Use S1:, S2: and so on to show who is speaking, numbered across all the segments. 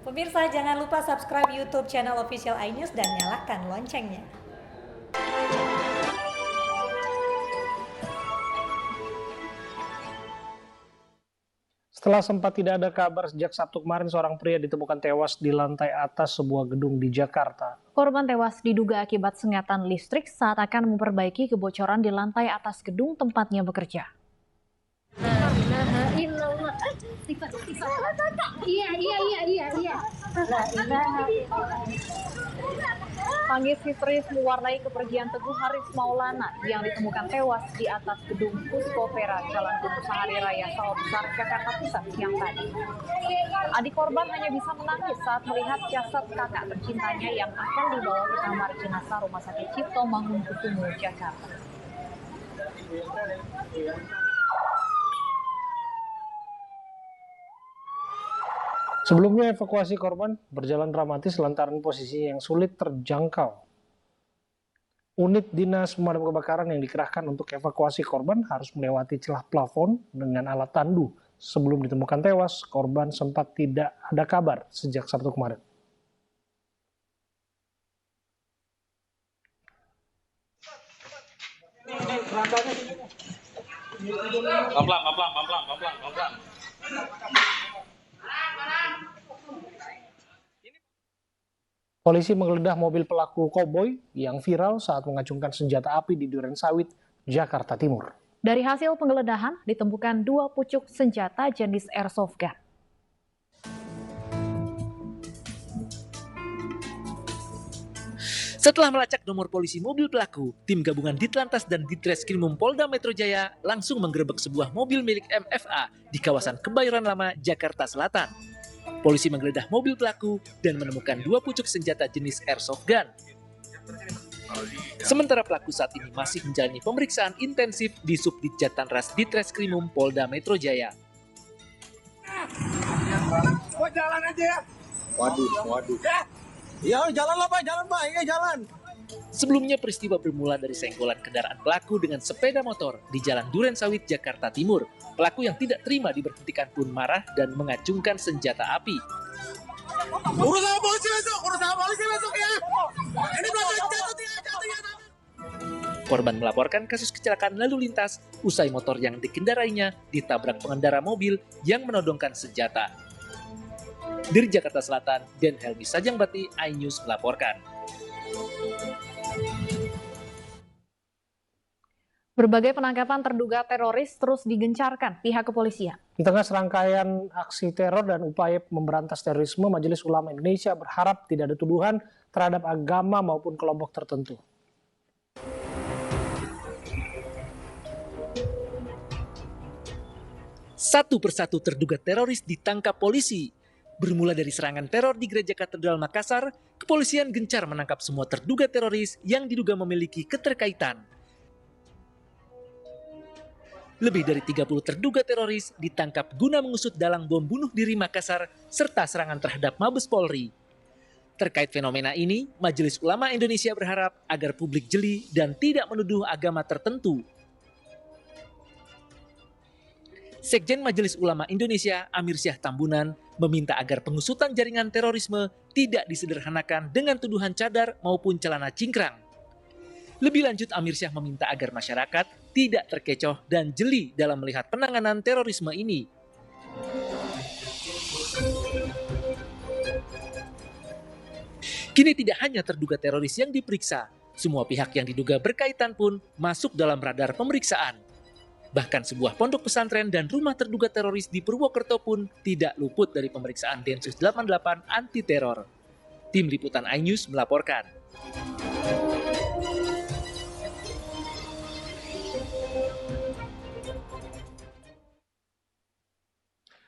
S1: Pemirsa, jangan lupa subscribe YouTube channel Official iNews dan nyalakan loncengnya.
S2: Setelah sempat tidak ada kabar sejak Sabtu kemarin, seorang pria ditemukan tewas di lantai atas sebuah gedung di Jakarta.
S3: Korban tewas diduga akibat sengatan listrik saat akan memperbaiki kebocoran di lantai atas gedung tempatnya bekerja. Tangis histeris mewarnai kepergian Teguh Haris Maulana yang ditemukan tewas di atas gedung Puspo Vera, Jalan Gunung Sahari Raya, Sawah Besar, Jakarta Pusat siang tadi. Adik korban hanya bisa menangis saat melihat jasad kakak tercintanya yang akan dibawa ke kamar jenazah Rumah Sakit Cipto Mangunkusumo, Jakarta.
S2: Sebelumnya evakuasi korban berjalan dramatis lantaran posisi yang sulit terjangkau. Unit dinas pemadam kebakaran yang dikerahkan untuk evakuasi korban harus melewati celah plafon dengan alat tandu. Sebelum ditemukan tewas, korban sempat tidak ada kabar sejak Sabtu kemarin.
S4: Pelan-pelan.
S2: Polisi menggeledah mobil pelaku koboi yang viral saat mengacungkan senjata api di Durensawit, Jakarta Timur.
S3: Dari hasil penggeledahan ditemukan 2 pucuk senjata jenis airsoft gun.
S4: Setelah melacak nomor polisi mobil pelaku, tim gabungan Ditlantas dan Ditreskrimum Polda Metro Jaya langsung menggerebek sebuah mobil milik MFA di kawasan Kebayoran Lama, Jakarta Selatan. Polisi menggeledah mobil pelaku dan menemukan 2 pucuk senjata jenis airsoft gun. Sementara pelaku saat ini masih menjalani pemeriksaan intensif di Subdit Jatanras Ditreskrimum Polda Metro Jaya.
S5: Kok jalan aja ya? Waduh. Ya jalan lah Pak, jalan.
S4: Sebelumnya peristiwa bermula dari senggolan kendaraan pelaku dengan sepeda motor di Jalan Durensawit, Jakarta Timur. Pelaku yang tidak terima diberhentikan pun marah dan mengacungkan senjata api.
S5: Urus sama polisi besok ya. Ini belum jatuh ya.
S4: Korban melaporkan kasus kecelakaan lalu lintas usai motor yang dikendarainya ditabrak pengendara mobil yang menodongkan senjata. Dari Jakarta Selatan, Den Helmi Sajangbati, iNews melaporkan.
S3: Berbagai penangkapan terduga teroris terus digencarkan pihak kepolisian.
S2: Di tengah serangkaian aksi teror dan upaya memberantas terorisme, Majelis Ulama Indonesia berharap tidak ada tuduhan terhadap agama maupun kelompok tertentu.
S4: Satu persatu terduga teroris ditangkap polisi. Bermula dari serangan teror di Gereja Katedral Makassar, kepolisian gencar menangkap semua terduga teroris yang diduga memiliki keterkaitan. Lebih dari 30 terduga teroris ditangkap guna mengusut dalang bom bunuh diri Makassar serta serangan terhadap Mabes Polri. Terkait fenomena ini, Majelis Ulama Indonesia berharap agar publik jeli dan tidak menuduh agama tertentu. Sekjen Majelis Ulama Indonesia, Amir Syah Tambunan, meminta agar pengusutan jaringan terorisme tidak disederhanakan dengan tuduhan cadar maupun celana cingkrang. Lebih lanjut, Amir Syah meminta agar masyarakat tidak terkecoh dan jeli dalam melihat penanganan terorisme ini. Kini tidak hanya terduga teroris yang diperiksa, semua pihak yang diduga berkaitan pun masuk dalam radar pemeriksaan. Bahkan sebuah pondok pesantren dan rumah terduga teroris di Purwokerto pun tidak luput dari pemeriksaan Densus 88 anti teror. Tim Liputan iNews melaporkan.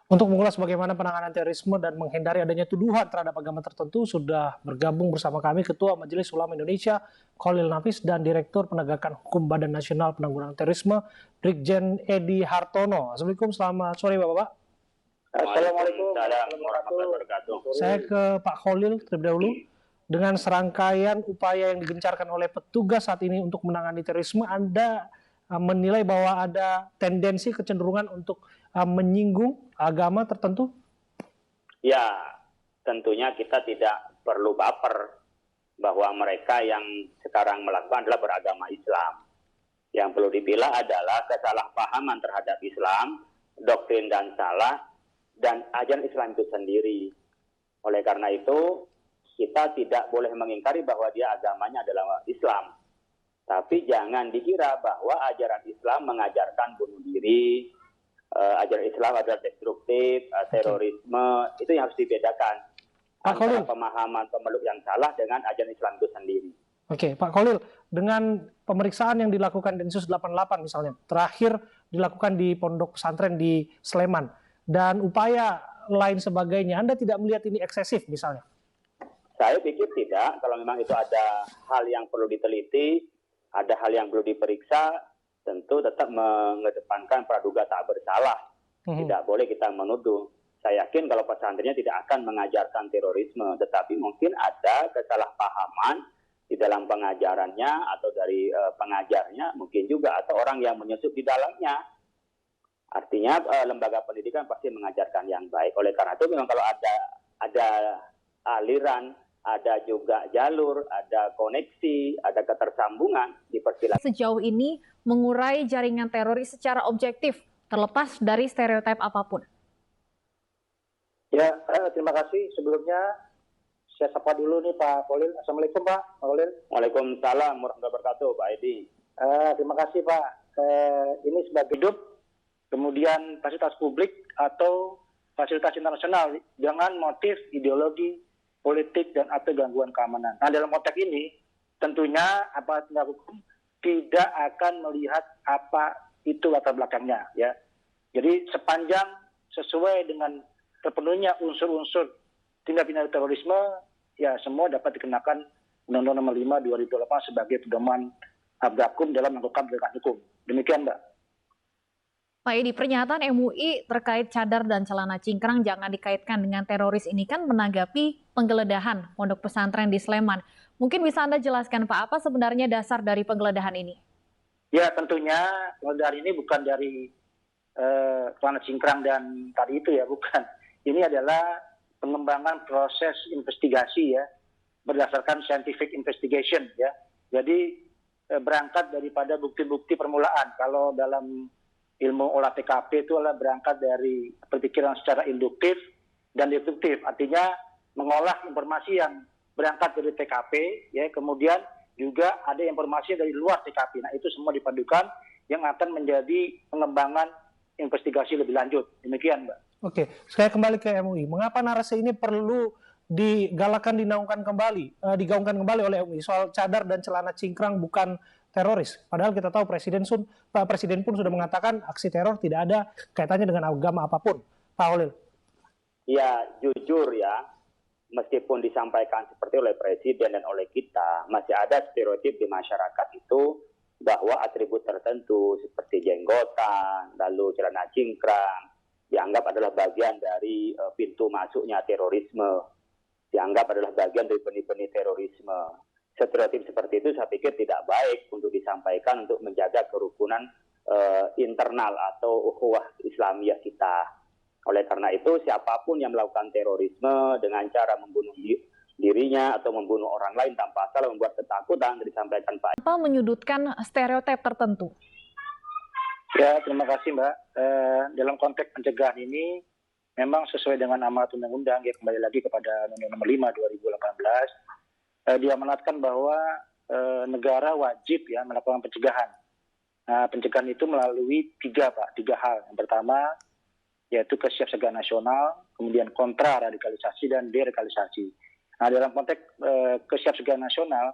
S2: Untuk mengulas bagaimana penanganan terorisme dan menghindari adanya tuduhan terhadap agama tertentu, sudah bergabung bersama kami Ketua Majelis Ulama Indonesia, Khalil Nafis, dan Direktur Penegakan Hukum Badan Nasional Penanggulangan Terorisme, Brigjen Edi Hartono. Assalamualaikum, selamat sore Bapak.
S6: Assalamualaikum warahmatullahi wabarakatuh.
S2: Saya ke Pak Khalil terlebih dahulu. Dengan serangkaian upaya yang digencarkan oleh petugas saat ini untuk menangani terorisme, Anda menilai bahwa ada tendensi kecenderungan untuk menyinggung agama tertentu?
S6: Ya, tentunya kita tidak perlu baper bahwa mereka yang sekarang melakukan adalah beragama Islam. Yang perlu dipilah adalah kesalahpahaman terhadap Islam, doktrin dan salah, dan ajaran Islam itu sendiri. Oleh karena itu, kita tidak boleh mengingkari bahwa dia agamanya adalah Islam. Tapi jangan dikira bahwa ajaran Islam mengajarkan bunuh diri, ajaran Islam adalah destruktif, terorisme, itu yang harus dibedakan
S2: Pak
S6: antara
S2: Khalil.
S6: pemahaman pemeluk yang salah dengan ajaran Islam itu sendiri.
S2: Oke, Pak Khalil, dengan pemeriksaan yang dilakukan Densus 88 misalnya, terakhir dilakukan di pondok pesantren di Sleman, dan upaya lain sebagainya, Anda tidak melihat ini eksesif misalnya?
S6: Saya pikir tidak, kalau memang itu ada hal yang perlu diteliti, ada hal yang perlu diperiksa, tentu tetap mengedepankan praduga tak bersalah. Tidak boleh kita menuduh. Saya yakin kalau pesantrennya tidak akan mengajarkan terorisme, tetapi mungkin ada kesalahpahaman di dalam pengajarannya atau dari pengajarnya, mungkin juga atau orang yang menyusup di dalamnya. Artinya lembaga pendidikan pasti mengajarkan yang baik. Oleh karena itu memang kalau ada aliran, ada juga jalur, ada koneksi, ada ketersambungan, dipersilakan.
S3: Sejauh ini mengurai jaringan teroris secara objektif, terlepas dari stereotip apapun.
S7: Ya, terima kasih. Sebelumnya saya sapa dulu nih Pak Khalil. Assalamualaikum Pak Khalil.
S6: Waalaikumsalam warahmatullahi wabarakatuh, Pak Edi.
S7: Terima kasih Pak. Ini sebagai hidup, kemudian fasilitas publik atau fasilitas internasional dengan motif ideologi, politik, dan atau gangguan keamanan. Nah, dalam konteks ini, tentunya aparat penegak hukum tidak akan melihat apa itu latar belakangnya. Ya. Jadi sepanjang sesuai dengan terpenuhnya unsur-unsur tindak pidana terorisme, ya semua dapat dikenakan Undang-Undang Nomor 5 2008 sebagai pedoman abgakum dalam melakukan penegakan hukum. Demikian, Mbak.
S3: Pak Edi, pernyataan MUI terkait cadar dan celana cingkrang jangan dikaitkan dengan teroris ini kan menanggapi penggeledahan pondok pesantren di Sleman. Mungkin bisa Anda jelaskan Pak, apa sebenarnya dasar dari penggeledahan ini?
S7: Ya, tentunya penggeledahan ini bukan dari celana cingkrang dan tadi itu ya, bukan. Ini adalah pengembangan proses investigasi ya, berdasarkan scientific investigation ya. Jadi berangkat daripada bukti-bukti permulaan. Kalau dalam ilmu olah TKP itu adalah berangkat dari berpikiran secara induktif dan deduktif. Artinya mengolah informasi yang berangkat dari TKP, ya, kemudian juga ada informasi dari luar TKP. Nah, itu semua dipadukan yang akan menjadi pengembangan investigasi lebih lanjut. Demikian, Mbak.
S2: Oke, saya kembali ke MUI. Mengapa narasi ini perlu digaungkan kembali oleh MUI soal cadar dan celana cingkrang bukan teroris? Padahal kita tahu Presiden pun sudah mengatakan aksi teror tidak ada kaitannya dengan agama apapun. Pak Khalil.
S6: Ya, jujur ya, meskipun disampaikan seperti oleh Presiden dan oleh kita, masih ada stereotip di masyarakat itu bahwa atribut tertentu seperti jenggotan, lalu celana cingkrang, dianggap adalah bagian dari pintu masuknya terorisme, dianggap adalah bagian dari benih-benih terorisme. Stereotip seperti itu saya pikir tidak baik untuk disampaikan untuk menjaga kerukunan internal atau ukhuwah Islamiyah kita. Oleh karena itu siapapun yang melakukan terorisme dengan cara membunuh dirinya atau membunuh orang lain tanpa salah, membuat ketakutan, disampaikan Pak.
S3: Apa menyudutkan stereotip tertentu?
S7: Ya, terima kasih Mbak. Dalam konteks pencegahan ini memang sesuai dengan amanat undang-undang, ya kembali lagi kepada Undang-Undang Nomor 5 2018, diamanatkan bahwa negara wajib ya melakukan pencegahan. Nah, pencegahan itu melalui tiga hal. Yang pertama yaitu kesiapsiagaan nasional, kemudian kontra radikalisasi dan deradikalisasi. Nah, dalam konteks kesiapsiagaan nasional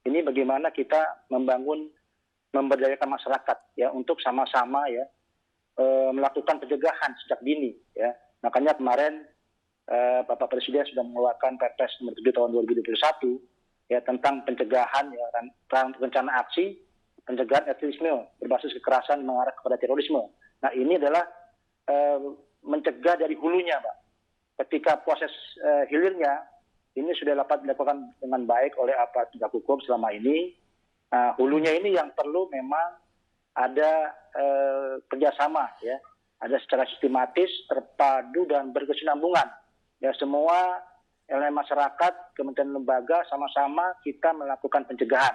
S7: ini bagaimana kita memberdayakan masyarakat ya untuk sama-sama ya melakukan pencegahan sejak dini ya. Makanya kemarin Bapak Presiden sudah mengeluarkan Perpres nomor 7 tahun 2021 ya tentang pencegahan ya rencana aksi pencegahan ekstremisme berbasis kekerasan mengarah kepada terorisme. Nah, ini adalah mencegah dari hulunya, Pak. Ketika proses hilirnya ini sudah dapat dilakukan dengan baik oleh aparat penegak hukum selama ini. Hulunya ini yang perlu memang ada kerjasama, ya, ada secara sistematis, terpadu dan berkesinambungan. Ya, semua elemen masyarakat, kementerian lembaga sama-sama kita melakukan pencegahan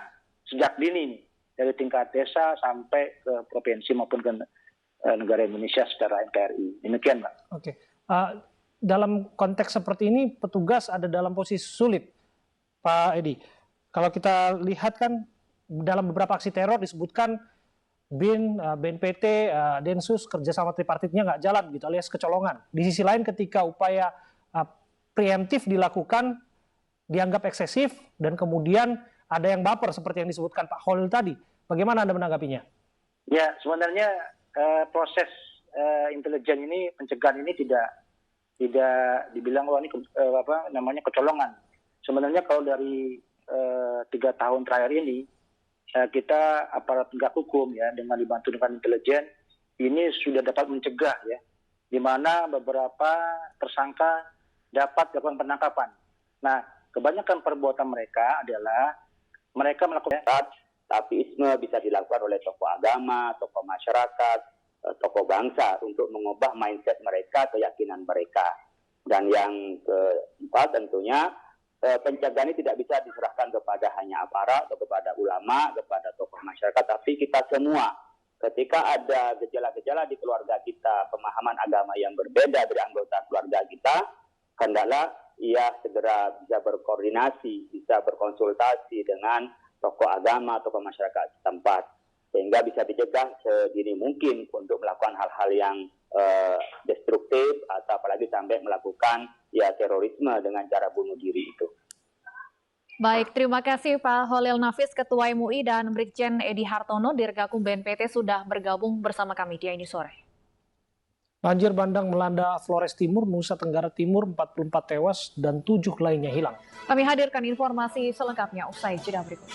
S7: sejak dini nih, dari tingkat desa sampai ke provinsi maupun ke negara Indonesia secara NKRI. Demikian, Pak.
S2: Oke. Dalam konteks seperti ini, petugas ada dalam posisi sulit, Pak Edi. Kalau kita lihat kan dalam beberapa aksi teror disebutkan BIN, BNPT, Densus kerjasama tripartitnya nggak jalan gitu, alias kecolongan. Di sisi lain ketika upaya preemptif dilakukan dianggap eksesif dan kemudian ada yang baper seperti yang disebutkan Pak Holil tadi. Bagaimana Anda menanggapinya?
S7: Ya, sebenarnya proses intelijen ini, pencegahan ini tidak dibilang ini kecolongan. Sebenarnya kalau dari 3 tahun terakhir ini kita aparat penegak hukum ya dengan dibantu dengan intelijen ini sudah dapat mencegah ya, di mana beberapa tersangka dapat dilakukan penangkapan. Nah, kebanyakan perbuatan mereka adalah mereka melakukan, tapi isme bisa dilakukan oleh tokoh agama, tokoh masyarakat, tokoh bangsa untuk mengubah mindset mereka, keyakinan mereka. Dan yang keempat tentunya pencegahan ini tidak bisa diserahkan kepada hanya aparat atau kepada ulama, kepada tokoh masyarakat, tapi kita semua. Ketika ada gejala-gejala di keluarga kita, pemahaman agama yang berbeda dari anggota keluarga kita, hendaklah ia segera bisa berkoordinasi, bisa berkonsultasi dengan tokoh agama, tokoh masyarakat setempat, sehingga bisa dicegah sedini mungkin untuk melakukan hal-hal yang destruktif atau apalagi sampai melakukan ya terorisme dengan cara bunuh diri itu.
S3: Baik, terima kasih Pak Holil Nafis, Ketua MUI, dan Brigjen Edi Hartono, Dirgakum BNPT sudah bergabung bersama kami di Ini Sore.
S2: Banjir bandang melanda Flores Timur, Nusa Tenggara Timur, 44 tewas dan 7 lainnya hilang.
S3: Kami hadirkan informasi selengkapnya usai jeda berikut.